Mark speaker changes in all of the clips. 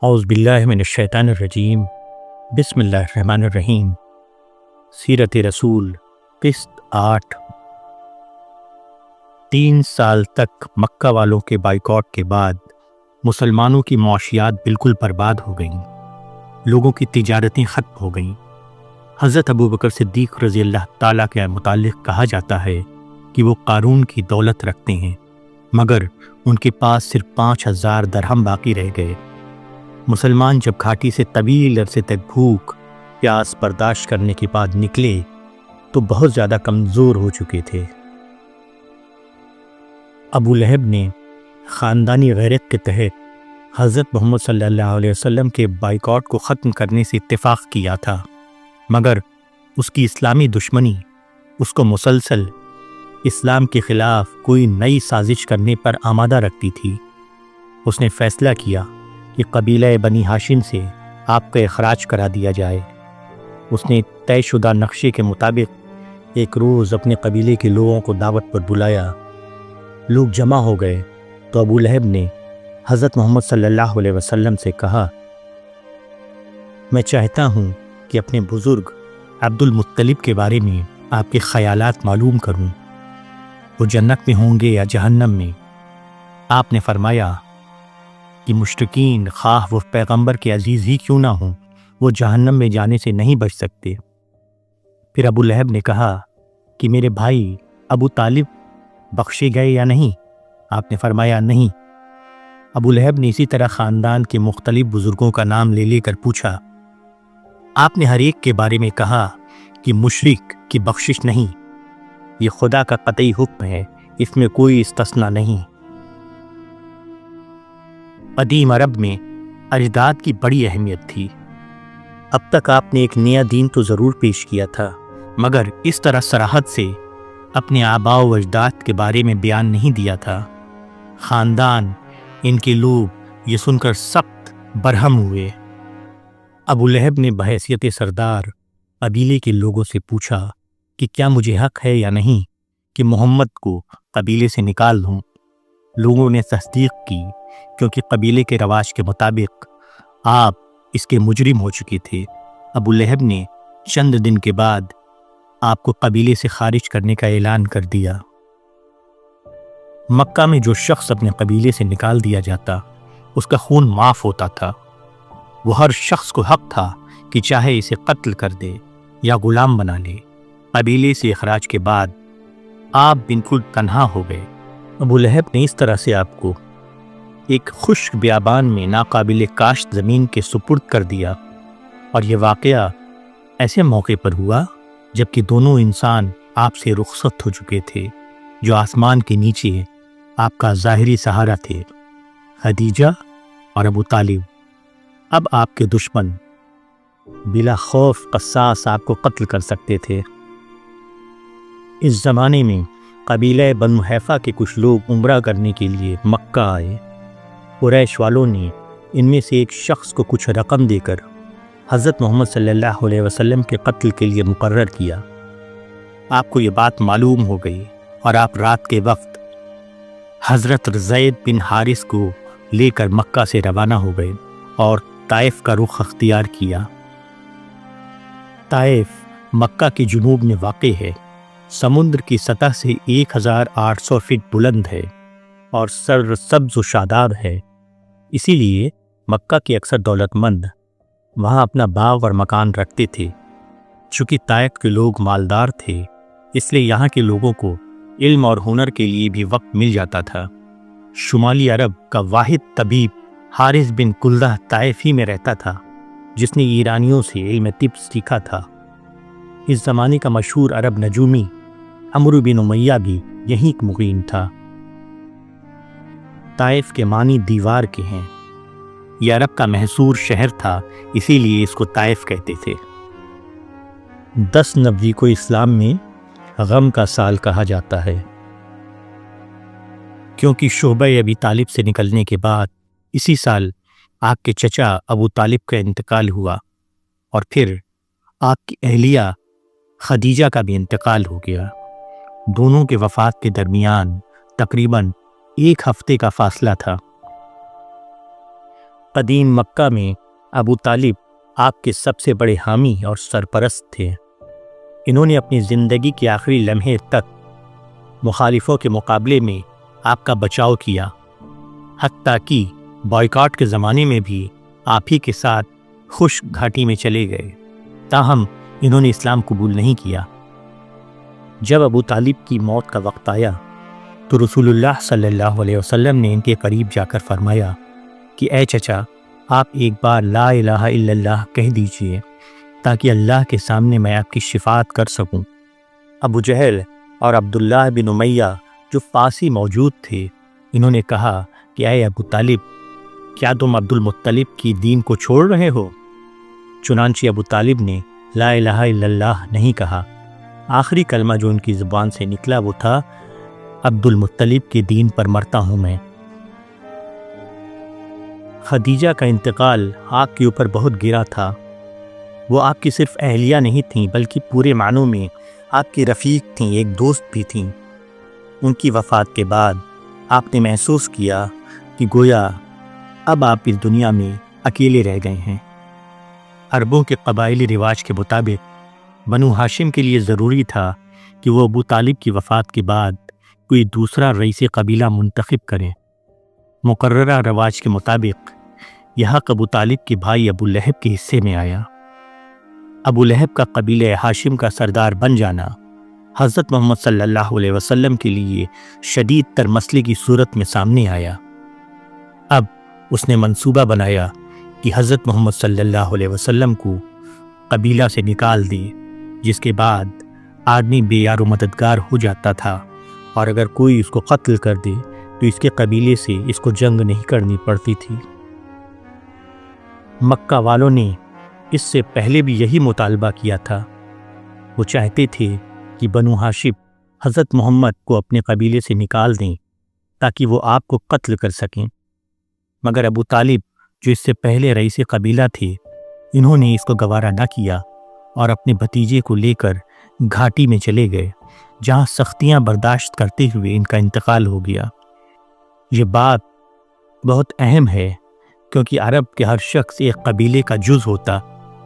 Speaker 1: اعوذ باللہ من الشیطان الرجیم بسم اللہ الرحمن الرحیم۔ سیرت رسول قسط 8۔ 3 سال تک مکہ والوں کے بائیکاٹ کے بعد مسلمانوں کی معاشیات بالکل برباد ہو گئیں، لوگوں کی تجارتیں ختم ہو گئیں۔ حضرت ابوبکر صدیق رضی اللہ تعالیٰ کے متعلق کہا جاتا ہے کہ وہ قارون کی دولت رکھتے ہیں، مگر ان کے پاس صرف 5000 درہم باقی رہ گئے۔ مسلمان جب گھاٹی سے طویل عرصے تک بھوک پیاس برداشت کرنے کے بعد نکلے تو بہت زیادہ کمزور ہو چکے تھے۔ ابو لہب نے خاندانی غیرت کے تحت حضرت محمد صلی اللہ علیہ وسلم کے بائیکاٹ کو ختم کرنے سے اتفاق کیا تھا، مگر اس کی اسلامی دشمنی اس کو مسلسل اسلام کے خلاف کوئی نئی سازش کرنے پر آمادہ رکھتی تھی۔ اس نے فیصلہ کیا کہ قبیلہ بنی ہاشم سے آپ کا اخراج کرا دیا جائے۔ اس نے طے شدہ نقشے کے مطابق ایک روز اپنے قبیلے کے لوگوں کو دعوت پر بلایا۔ لوگ جمع ہو گئے تو ابو لہب نے حضرت محمد صلی اللہ علیہ وسلم سے کہا، میں چاہتا ہوں کہ اپنے بزرگ عبد المطلب کے بارے میں آپ کے خیالات معلوم کروں، وہ جنت میں ہوں گے یا جہنم میں؟ آپ نے فرمایا کہ مشرکین خواہ وہ پیغمبر کے عزیز ہی کیوں نہ ہوں، وہ جہنم میں جانے سے نہیں بچ سکتے۔ پھر ابو لہب نے کہا کہ میرے بھائی ابو طالب بخشے گئے یا نہیں؟ آپ نے فرمایا نہیں۔ ابو لہب نے اسی طرح خاندان کے مختلف بزرگوں کا نام لے لے کر پوچھا۔ آپ نے ہر ایک کے بارے میں کہا کہ مشرک کی بخشش نہیں، یہ خدا کا قطعی حکم ہے، اس میں کوئی استثناء نہیں۔ قدیم عرب میں اجداد کی بڑی اہمیت تھی۔ اب تک آپ نے ایک نیا دین تو ضرور پیش کیا تھا، مگر اس طرح صراحت سے اپنے آباء و اجداد کے بارے میں بیان نہیں دیا تھا۔ خاندان، ان کے لوگ یہ سن کر سخت برہم ہوئے۔ ابو لہب نے بحیثیت سردار قبیلے کے لوگوں سے پوچھا کہ کیا مجھے حق ہے یا نہیں کہ محمد کو قبیلے سے نکال دوں؟ لوگوں نے تصدیق کی، کیونکہ قبیلے کے رواج کے مطابق آپ اس کے مجرم ہو چکے تھے۔ ابو لہب نے چند دن کے بعد آپ کو قبیلے سے خارج کرنے کا اعلان کر دیا۔ مکہ میں جو شخص اپنے قبیلے سے نکال دیا جاتا، اس کا خون معاف ہوتا تھا۔ وہ ہر شخص کو حق تھا کہ چاہے اسے قتل کر دے یا غلام بنا لے۔ قبیلے سے اخراج کے بعد آپ بالکل تنہا ہو گئے۔ ابو لہب نے اس طرح سے آپ کو ایک خشک بیابان میں ناقابل کاشت زمین کے سپرد کر دیا، اور یہ واقعہ ایسے موقع پر ہوا جبکہ دونوں انسان آپ سے رخصت ہو چکے تھے، جو آسمان کے نیچے آپ کا ظاہری سہارا تھے، خدیجہ اور ابو طالب۔ اب آپ کے دشمن بلا خوف قصاص آپ کو قتل کر سکتے تھے۔ اس زمانے میں قبیلہ بنو حیفا کے کچھ لوگ عمرہ کرنے کے لیے مکہ آئے۔ قریش والوں نے ان میں سے ایک شخص کو کچھ رقم دے کر حضرت محمد صلی اللہ علیہ وسلم کے قتل کے لیے مقرر کیا۔ آپ کو یہ بات معلوم ہو گئی اور آپ رات کے وقت حضرت زید بن حارث کو لے کر مکہ سے روانہ ہو گئے اور طائف کا رخ اختیار کیا۔ طائف مکہ کے جنوب میں واقع ہے، سمندر کی سطح سے 1800 فٹ بلند ہے اور سر سبز و شاداب ہے۔ اسی لیے مکہ کے اکثر دولت مند وہاں اپنا باغ اور مکان رکھتے تھے۔ چونکہ طائف کے لوگ مالدار تھے، اس لیے یہاں کے لوگوں کو علم اور ہنر کے لیے بھی وقت مل جاتا تھا۔ شمالی عرب کا واحد طبیب حارث بن کلدہ طائف ہی میں رہتا تھا، جس نے ایرانیوں سے علم طب سیکھا تھا۔ اس زمانے کا مشہور عرب نجومی عمرو بن امیہ بھی یہیں مقیم تھا۔ طائف کے معنی دیوار کے ہیں۔ یہ عرب کا محصور شہر تھا، اسی لیے اس کو طائف کہتے تھے۔ 10 نبوی کو اسلام میں غم کا سال کہا جاتا ہے، کیونکہ شعبہ ابی طالب سے نکلنے کے بعد اسی سال آپ کے چچا ابو طالب کا انتقال ہوا، اور پھر آپ کی اہلیہ خدیجہ کا بھی انتقال ہو گیا۔ دونوں کے وفات کے درمیان تقریباً 1 ہفتے کا فاصلہ تھا۔ قدیم مکہ میں ابو طالب آپ کے سب سے بڑے حامی اور سرپرست تھے۔ انہوں نے اپنی زندگی کے آخری لمحے تک مخالفوں کے مقابلے میں آپ کا بچاؤ کیا، حتیٰ کہ بائیکاٹ کے زمانے میں بھی آپ ہی کے ساتھ خشک گھاٹی میں چلے گئے۔ تاہم انہوں نے اسلام قبول نہیں کیا۔ جب ابو طالب کی موت کا وقت آیا تو رسول اللہ صلی اللہ علیہ وسلم نے ان کے قریب جا کر فرمایا کہ اے چچا، آپ ایک بار لا الہ الا اللہ کہہ دیجئے تاکہ اللہ کے سامنے میں آپ کی شفاعت کر سکوں۔ ابو جہل اور عبداللہ بن امیہ جو پاس ہی موجود تھے، انہوں نے کہا کہ اے ابو طالب، کیا تم عبد المطلب کی دین کو چھوڑ رہے ہو؟ چنانچہ ابو طالب نے لا الہ الا اللہ نہیں کہا۔ آخری کلمہ جو ان کی زبان سے نکلا وہ تھا عبد المطلب کے دین پر مرتا ہوں میں۔ خدیجہ کا انتقال آپ کے اوپر بہت گرا تھا۔ وہ آپ کی صرف اہلیہ نہیں تھیں بلکہ پورے معنوں میں آپ کی رفیق تھیں، ایک دوست بھی تھیں۔ ان کی وفات کے بعد آپ نے محسوس کیا کہ گویا اب آپ اس دنیا میں اکیلے رہ گئے ہیں۔ عربوں کے قبائلی رواج کے مطابق بنو ہاشم کے لیے ضروری تھا کہ وہ ابو طالب کی وفات کے بعد کوئی دوسرا رئیس قبیلہ منتخب کریں۔ مقررہ رواج کے مطابق یہ حق ابو طالب کے بھائی ابو لہب کے حصے میں آیا۔ ابو لہب کا قبیلہ ہاشم کا سردار بن جانا حضرت محمد صلی اللہ علیہ وسلم کے لیے شدید تر مسئلے کی صورت میں سامنے آیا۔ اب اس نے منصوبہ بنایا کہ حضرت محمد صلی اللہ علیہ وسلم کو قبیلہ سے نکال دے، جس کے بعد آدمی بے یار و مددگار ہو جاتا تھا، اور اگر کوئی اس کو قتل کر دے تو اس کے قبیلے سے اس کو جنگ نہیں کرنی پڑتی تھی۔ مکہ والوں نے اس سے پہلے بھی یہی مطالبہ کیا تھا۔ وہ چاہتے تھے کہ بنو ہاشم حضرت محمد کو اپنے قبیلے سے نکال دیں تاکہ وہ آپ کو قتل کر سکیں، مگر ابو طالب جو اس سے پہلے رئیس قبیلہ تھے، انہوں نے اس کو گوارا نہ کیا اور اپنے بھتیجے کو لے کر گھاٹی میں چلے گئے، جہاں سختیاں برداشت کرتے ہوئے ان کا انتقال ہو گیا۔ یہ بات بہت اہم ہے کیونکہ عرب کے ہر شخص ایک قبیلے کا جز ہوتا۔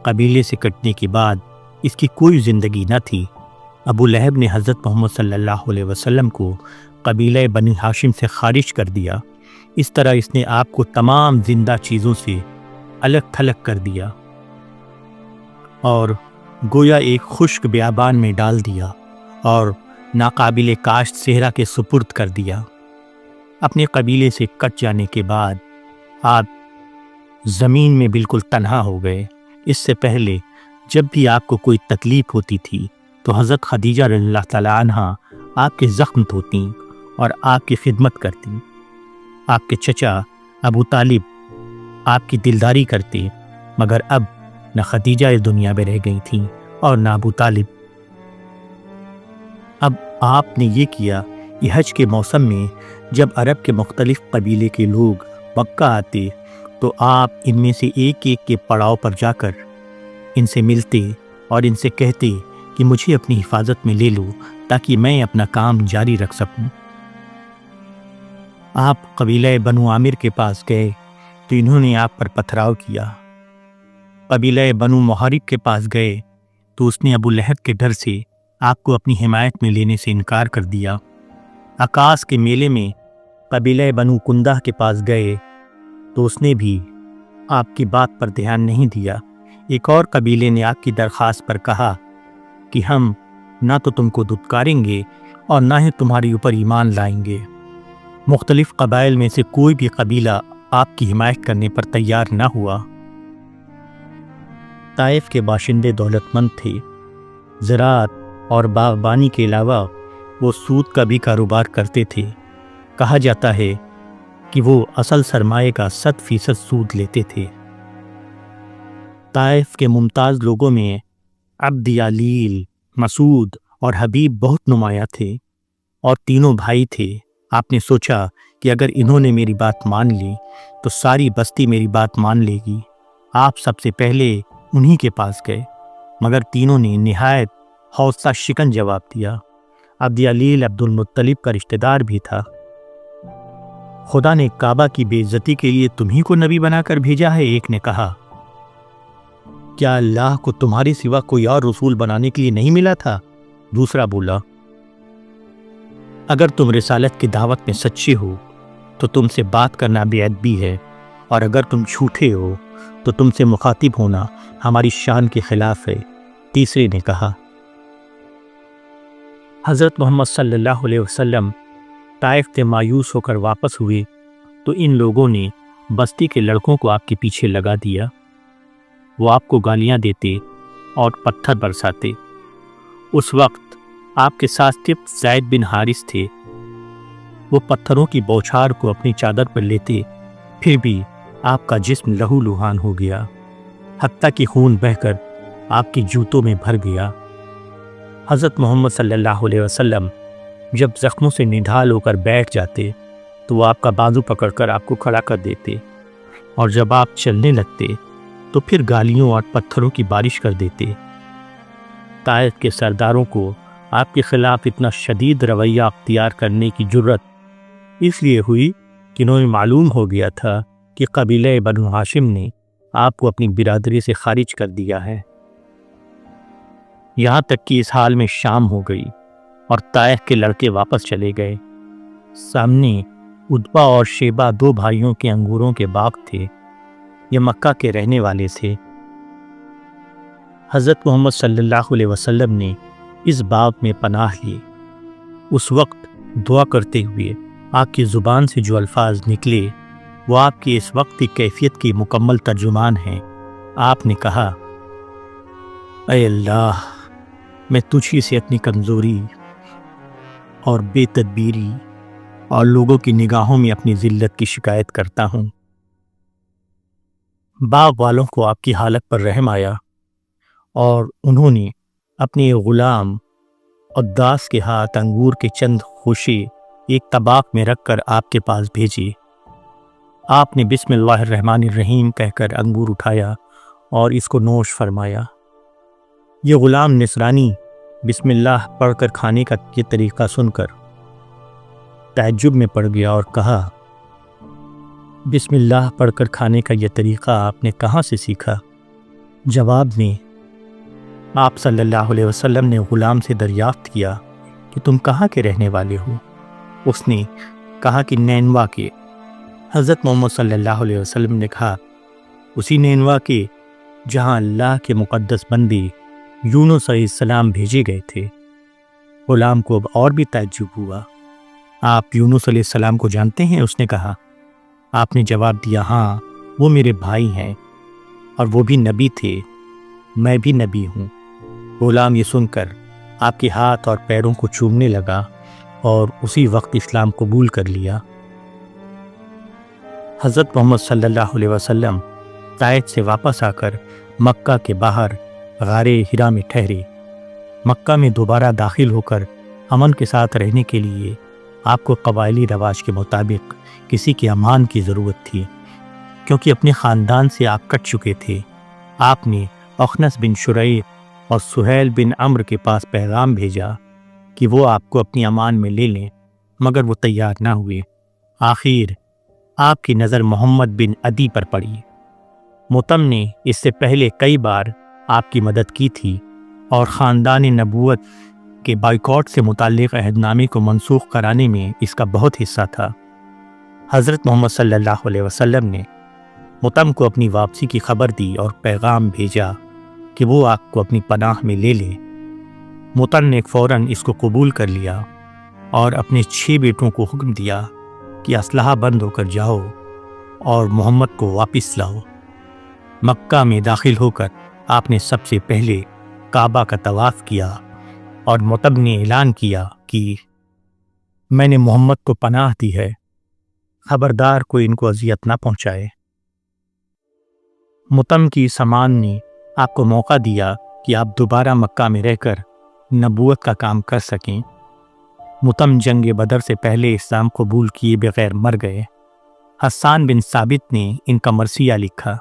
Speaker 1: قبیلے سے کٹنے کے بعد اس کی کوئی زندگی نہ تھی۔ ابو لہب نے حضرت محمد صلی اللہ علیہ وسلم کو قبیلہ بنی ہاشم سے خارج کر دیا۔ اس طرح اس نے آپ کو تمام زندہ چیزوں سے الگ تھلگ کر دیا اور گویا ایک خشک بیابان میں ڈال دیا اور ناقابل کاشت صحرا کے سپرد کر دیا۔ اپنے قبیلے سے کٹ جانے کے بعد آپ زمین میں بالکل تنہا ہو گئے۔ اس سے پہلے جب بھی آپ کو کوئی تکلیف ہوتی تھی تو حضرت خدیجہ رضی اللہ تعالیٰ عنہا آپ کے زخم دھوتیں اور آپ کی خدمت کرتیں۔ آپ کے چچا ابو طالب آپ کی دلداری کرتے، مگر اب نہ خدیجہ اس دنیا میں رہ گئی تھیں اور نہ ابو طالب۔ اب آپ نے یہ کیا کہ حج کے موسم میں جب عرب کے مختلف قبیلے کے لوگ مکہ آتے تو آپ ان میں سے ایک ایک کے پڑاؤ پر جا کر ان سے ملتے اور ان سے کہتے کہ مجھے اپنی حفاظت میں لے لو تاکہ میں اپنا کام جاری رکھ سکوں۔ آپ قبیلہ بنو عامر کے پاس گئے تو انہوں نے آپ پر پتھراؤ کیا۔ قبیلہ بنو محارب کے پاس گئے تو اس نے ابو لہب کے ڈر سے آپ کو اپنی حمایت میں لینے سے انکار کر دیا۔ عکاس کے میلے میں قبیلہ بنو کندہ کے پاس گئے تو اس نے بھی آپ کی بات پر دھیان نہیں دیا۔ ایک اور قبیلے نے آپ کی درخواست پر کہا کہ ہم نہ تو تم کو دھتکاریں گے اور نہ ہی تمہارے اوپر ایمان لائیں گے۔ مختلف قبائل میں سے کوئی بھی قبیلہ آپ کی حمایت کرنے پر تیار نہ ہوا۔ طائف کے باشندے دولت مند تھے۔ زراعت اور باغبانی کے علاوہ وہ سود کا بھی کاروبار کرتے تھے۔ کہا جاتا ہے کہ وہ اصل سرمایہ کا 100% سود لیتے تھے۔ طائف کے ممتاز لوگوں میں عبد یالیل، مسعود اور حبیب بہت نمایاں تھے اور تینوں بھائی تھے۔ آپ نے سوچا کہ اگر انہوں نے میری بات مان لی تو ساری بستی میری بات مان لے گی۔ آپ سب سے پہلے انہی کے پاس گئے، مگر تینوں نے نہایت حوصلہ شکن جواب دیا۔ عبد یالیل عبد المطلب کا رشتہ دار بھی تھا۔ خدا نے کعبہ کی بے عزتی کے لیے تمہیں کو نبی بنا کر بھیجا ہے؟ ایک نے کہا۔ کیا اللہ کو تمہارے سوا کوئی اور رسول بنانے کے لیے نہیں ملا تھا؟ دوسرا بولا، اگر تم رسالت کی دعوت میں سچے ہو تو تم سے بات کرنا بے ادبی ہے، اور اگر تم جھوٹے ہو تو تم سے مخاطب ہونا ہماری شان کے خلاف ہے، تیسرے نے کہا۔ حضرت محمد صلی اللہ علیہ وسلم طائف سے مایوس ہو کر واپس ہوئے تو ان لوگوں نے بستی کے لڑکوں کو آپ کے پیچھے لگا دیا۔ وہ آپ کو گالیاں دیتے اور پتھر برساتے۔ اس وقت آپ کے ساتھ صرف زید بن حارث تھے۔ وہ پتھروں کی بوچھار کو اپنی چادر پر لیتے، پھر بھی آپ کا جسم لہو لہان ہو گیا، حتیٰ کہ خون بہہ کر آپ کے جوتوں میں بھر گیا۔ حضرت محمد صلی اللہ علیہ وسلم جب زخموں سے نڈھال ہو کر بیٹھ جاتے تو وہ آپ کا بازو پکڑ کر آپ کو کھڑا کر دیتے، اور جب آپ چلنے لگتے تو پھر گالیوں اور پتھروں کی بارش کر دیتے۔ طائف کے سرداروں کو آپ کے خلاف اتنا شدید رویہ اختیار کرنے کی جرت اس لیے ہوئی کہ انہیں معلوم ہو گیا تھا کہ قبیلہ بنو ہاشم نے آپ کو اپنی برادری سے خارج کر دیا ہے۔ یہاں تک کہ اس حال میں شام ہو گئی اور طائف کے لڑکے واپس چلے گئے۔ سامنے ادبا اور شیبہ دو بھائیوں کے انگوروں کے باغ تھے۔ یہ مکہ کے رہنے والے تھے۔ حضرت محمد صلی اللہ علیہ وسلم نے اس باغ میں پناہ لی۔ اس وقت دعا کرتے ہوئے آپ کی زبان سے جو الفاظ نکلے وہ آپ کی اس وقت کی کیفیت کی مکمل ترجمان ہیں۔ آپ نے کہا، اے اللہ، میں تجھی سے اپنی کمزوری اور بے تدبیری اور لوگوں کی نگاہوں میں اپنی ذلت کی شکایت کرتا ہوں۔ باغ والوں کو آپ کی حالت پر رحم آیا اور انہوں نے اپنے غلام عداس کے ہاتھ انگور کے چند خوشے ایک طباق میں رکھ کر آپ کے پاس بھیجے۔ آپ نے بسم اللہ الرحمن الرحیم کہہ کر انگور اٹھایا اور اس کو نوش فرمایا۔ یہ غلام نصرانی بسم اللہ پڑھ کر کھانے کا یہ طریقہ سن کر تعجب میں پڑ گیا اور کہا، بسم اللہ پڑھ کر کھانے کا یہ طریقہ آپ نے کہاں سے سیکھا؟ جواب میں آپ صلی اللہ علیہ وسلم نے غلام سے دریافت کیا کہ تم کہاں کے رہنے والے ہو؟ اس نے کہا کہ نینوا کے۔ حضرت محمد صلی اللہ علیہ وسلم نے کہا، اسی نینوا کے جہاں اللہ کے مقدس بندے یونس علیہ السلام بھیجے گئے تھے۔ غلام کو اب اور بھی تعجب ہوا۔ آپ یونس علیہ السلام کو جانتے ہیں؟ اس نے کہا۔ آپ نے جواب دیا، ہاں، وہ میرے بھائی ہیں اور وہ بھی نبی تھے، میں بھی نبی ہوں۔ غلام یہ سن کر آپ کے ہاتھ اور پیروں کو چومنے لگا اور اسی وقت اسلام قبول کر لیا۔ حضرت محمد صلی اللہ علیہ وسلم طائف سے واپس آ کر مکہ کے باہر غار حرا میں ٹھہرے۔ مکہ میں دوبارہ داخل ہو کر امن کے ساتھ رہنے کے لیے آپ کو قبائلی رواج کے مطابق کسی کے امان کی ضرورت تھی، کیونکہ اپنے خاندان سے آپ کٹ چکے تھے۔ آپ نے اخنس بن شریح اور سہیل بن عمرو کے پاس پیغام بھیجا کہ وہ آپ کو اپنی امان میں لے لیں، مگر وہ تیار نہ ہوئے۔ آخر آپ کی نظر محمد بن عدی پر پڑی۔ مطعم نے اس سے پہلے کئی بار آپ کی مدد کی تھی اور خاندان نبوت کے بائیکاٹ سے متعلق عہد نامے کو منسوخ کرانے میں اس کا بہت حصہ تھا۔ حضرت محمد صلی اللہ علیہ وسلم نے مطعم کو اپنی واپسی کی خبر دی اور پیغام بھیجا کہ وہ آپ کو اپنی پناہ میں لے لے۔ مطعم نے فوراً اس کو قبول کر لیا اور اپنے 6 بیٹوں کو حکم دیا کہ اسلحہ بند ہو کر جاؤ اور محمد کو واپس لاؤ۔ مکہ میں داخل ہو کر آپ نے سب سے پہلے کعبہ کا طواف کیا اور مطعم نے اعلان کیا کہ میں نے محمد کو پناہ دی ہے، خبردار کوئی ان کو اذیت نہ پہنچائے۔ مطعم کی سامان نے آپ کو موقع دیا کہ آپ دوبارہ مکہ میں رہ کر نبوت کا کام کر سکیں۔ مطعم جنگ بدر سے پہلے اسلام قبول کیے بغیر مر گئے۔ حسان بن ثابت نے ان کا مرثیہ لکھا،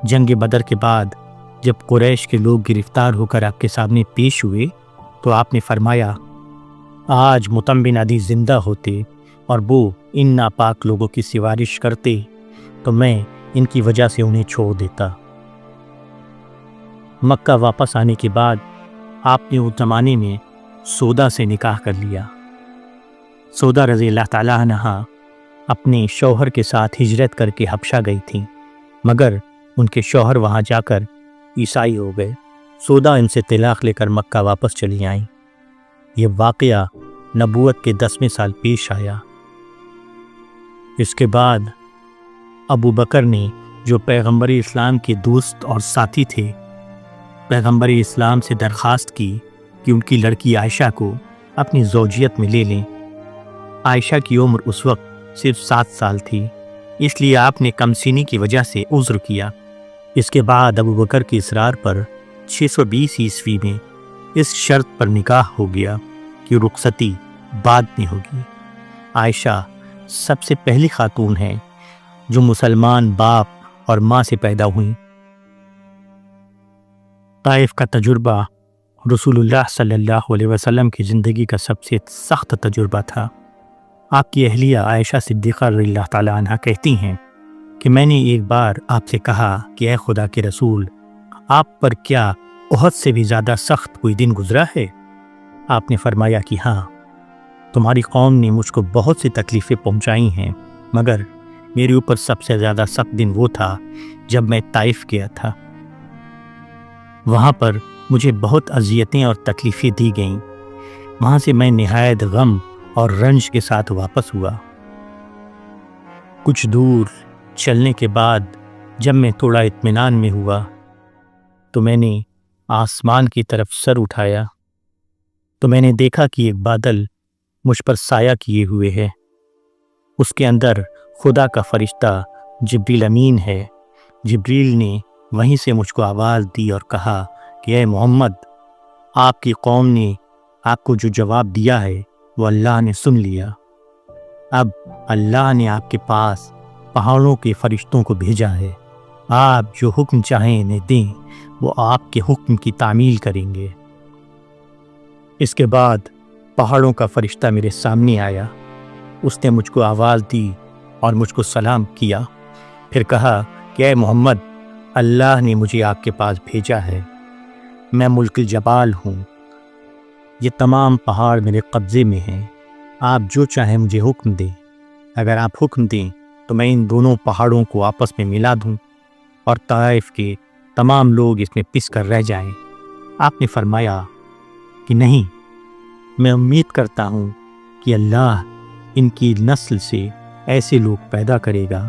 Speaker 1: جنگ بدر کے بعد جب قریش کے لوگ گرفتار ہو کر آپ کے سامنے پیش ہوئے تو آپ نے فرمایا، آج مطعم بن عدی زندہ ہوتے اور وہ ان ناپاک لوگوں کی سفارش کرتے تو میں ان کی وجہ سے انہیں چھوڑ دیتا۔ مکہ واپس آنے کے بعد آپ نے اس زمانے میں سودا سے نکاح کر لیا۔ سودا رضی اللہ تعالیٰ عنہا اپنے شوہر کے ساتھ ہجرت کر کے حبشہ گئی تھیں، مگر ان کے شوہر وہاں جا کر عیسائی ہو گئے۔ سودا ان سے طلاق لے کر مکہ واپس چلی آئیں۔ یہ واقعہ نبوت کے 10ویں سال پیش آیا۔ اس کے بعد ابو بکر نے، جو پیغمبر اسلام کے دوست اور ساتھی تھے، پیغمبر اسلام سے درخواست کی کہ ان کی لڑکی عائشہ کو اپنی زوجیت میں لے لیں۔ عائشہ کی عمر اس وقت صرف 7 سال تھی، اس لیے آپ نے کم سینی کی وجہ سے عذر کیا۔ اس کے بعد ابو بکر کے اصرار پر 620 عیسوی میں اس شرط پر نکاح ہو گیا کہ رخصتی بعد میں ہوگی۔ عائشہ سب سے پہلی خاتون ہیں جو مسلمان باپ اور ماں سے پیدا ہوئیں۔ طائف کا تجربہ رسول اللہ صلی اللہ علیہ وسلم کی زندگی کا سب سے سخت تجربہ تھا۔ آپ کی اہلیہ عائشہ صدیقہ رضی اللہ تعالیٰ عنہا کہتی ہیں کہ میں نے ایک بار آپ سے کہا کہ اے خدا کے رسول، آپ پر کیا احد سے بھی زیادہ سخت کوئی دن گزرا ہے؟ آپ نے فرمایا کہ ہاں، تمہاری قوم نے مجھ کو بہت سی تکلیفیں پہنچائی ہیں، مگر میرے اوپر سب سے زیادہ سخت دن وہ تھا جب میں طائف گیا تھا۔ وہاں پر مجھے بہت اذیتیں اور تکلیفیں دی گئیں۔ وہاں سے میں نہایت غم اور رنج کے ساتھ واپس ہوا۔ کچھ دور چلنے کے بعد جب میں تھوڑا اطمینان میں ہوا تو میں نے آسمان کی طرف سر اٹھایا تو میں نے دیکھا کہ ایک بادل مجھ پر سایہ کیے ہوئے ہے۔ اس کے اندر خدا کا فرشتہ جبریل امین ہے۔ جبریل نے وہیں سے مجھ کو آواز دی اور کہا کہ اے محمد، آپ کی قوم نے آپ کو جو جواب دیا ہے وہ اللہ نے سن لیا۔ اب اللہ نے آپ کے پاس پہاڑوں کے فرشتوں کو بھیجا ہے۔ آپ جو حکم چاہیں انہیں دیں، وہ آپ کے حکم کی تعمیل کریں گے۔ اس کے بعد پہاڑوں کا فرشتہ میرے سامنے آیا۔ اس نے مجھ کو آواز دی اور مجھ کو سلام کیا، پھر کہا کہ اے محمد، اللہ نے مجھے آپ کے پاس بھیجا ہے۔ میں ملک الجبال ہوں، یہ تمام پہاڑ میرے قبضے میں ہیں۔ آپ جو چاہیں مجھے حکم دیں۔ اگر آپ حکم دیں تو میں ان دونوں پہاڑوں کو آپس میں ملا دوں اور طائف کے تمام لوگ اس میں پس کر رہ جائیں۔ آپ نے فرمایا کہ نہیں، میں امید کرتا ہوں کہ اللہ ان کی نسل سے ایسے لوگ پیدا کرے گا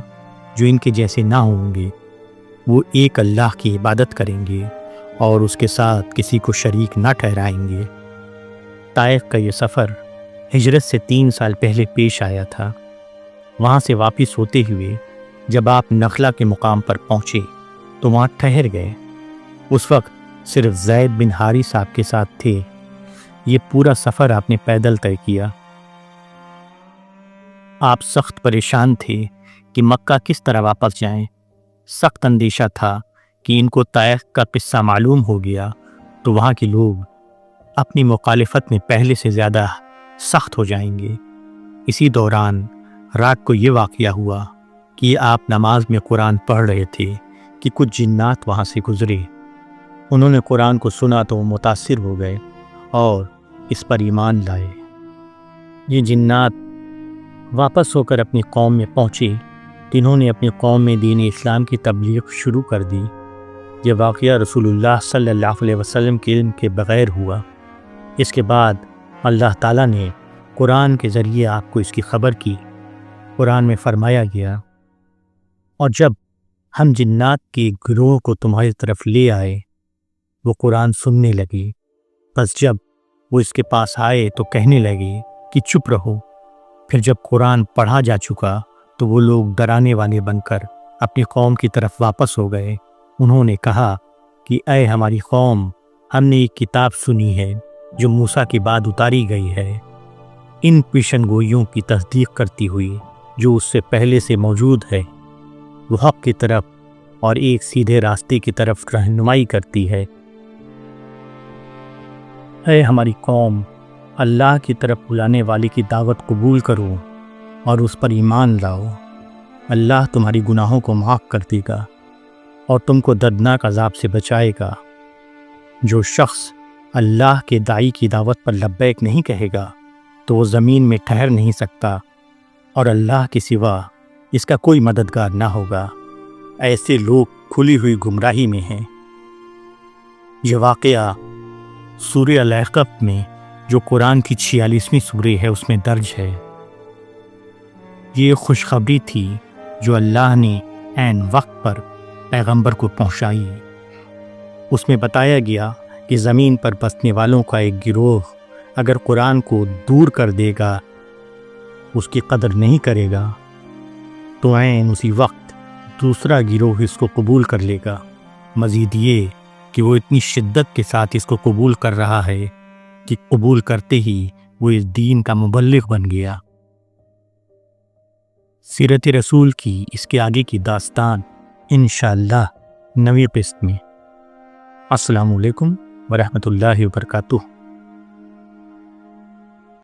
Speaker 1: جو ان کے جیسے نہ ہوں گے۔ وہ ایک اللہ کی عبادت کریں گے اور اس کے ساتھ کسی کو شریک نہ ٹھہرائیں گے۔ طائف کا یہ سفر ہجرت سے 3 سال پہلے پیش آیا تھا۔ وہاں سے واپس ہوتے ہوئے جب آپ نخلہ کے مقام پر پہنچے تو وہاں ٹھہر گئے۔ اس وقت صرف زید بن حارث آپ کے ساتھ تھے۔ یہ پورا سفر آپ نے پیدل طے کیا۔ آپ سخت پریشان تھے کہ مکہ کس طرح واپس جائیں۔ سخت اندیشہ تھا کہ ان کو طائف کا قصہ معلوم ہو گیا تو وہاں کے لوگ اپنی مخالفت میں پہلے سے زیادہ سخت ہو جائیں گے۔ اسی دوران رات کو یہ واقعہ ہوا کہ آپ نماز میں قرآن پڑھ رہے تھے کہ کچھ جنات وہاں سے گزرے۔ انہوں نے قرآن کو سنا تو وہ متاثر ہو گئے اور اس پر ایمان لائے۔ یہ جنات واپس ہو کر اپنی قوم میں پہنچے، جنہوں نے اپنی قوم میں دین اسلام کی تبلیغ شروع کر دی۔ یہ واقعہ رسول اللہ صلی اللہ علیہ وسلم کے علم کے بغیر ہوا۔ اس کے بعد اللہ تعالیٰ نے قرآن کے ذریعے آپ کو اس کی خبر کی۔ قرآن میں فرمایا گیا، اور جب ہم جنات کے گروہ کو تمہاری طرف لے آئے، وہ قرآن سننے لگے، بس جب وہ اس کے پاس آئے تو کہنے لگے کہ چپ رہو۔ پھر جب قرآن پڑھا جا چکا تو وہ لوگ ڈرانے والے بن کر اپنی قوم کی طرف واپس ہو گئے۔ انہوں نے کہا کہ اے ہماری قوم، ہم نے ایک کتاب سنی ہے جو موسیٰ کے بعد اتاری گئی ہے، ان پیشن گوئیوں کی تصدیق کرتی ہوئی جو اس سے پہلے سے موجود ہے۔ وہ حق کی طرف اور ایک سیدھے راستے کی طرف رہنمائی کرتی ہے۔ اے ہماری قوم، اللہ کی طرف بلانے والے کی دعوت قبول کرو اور اس پر ایمان لاؤ، اللہ تمہاری گناہوں کو معاف کر دے گا اور تم کو دردناک عذاب سے بچائے گا۔ جو شخص اللہ کے داعی کی دعوت پر لبیک نہیں کہے گا تو وہ زمین میں ٹھہر نہیں سکتا اور اللہ کے سوا اس کا کوئی مددگار نہ ہوگا۔ ایسے لوگ کھلی ہوئی گمراہی میں ہیں۔ یہ واقعہ سورہ العقب میں جو قرآن کی 46ویں سورہ ہے اس میں درج ہے۔ یہ خوشخبری تھی جو اللہ نے عین وقت پر پیغمبر کو پہنچائی۔ اس میں بتایا گیا کہ زمین پر بسنے والوں کا ایک گروہ اگر قرآن کو دور کر دے گا، اس کی قدر نہیں کرے گا، تو عین اسی وقت دوسرا گروہ اس کو قبول کر لے گا۔ مزید یہ کہ وہ اتنی شدت کے ساتھ اس کو قبول کر رہا ہے کہ قبول کرتے ہی وہ اس دین کا مبلغ بن گیا۔ سیرت رسول کی اس کے آگے کی داستان انشاءاللہ نویں قسط میں۔ السلام علیکم ورحمۃ اللہ وبرکاتہ۔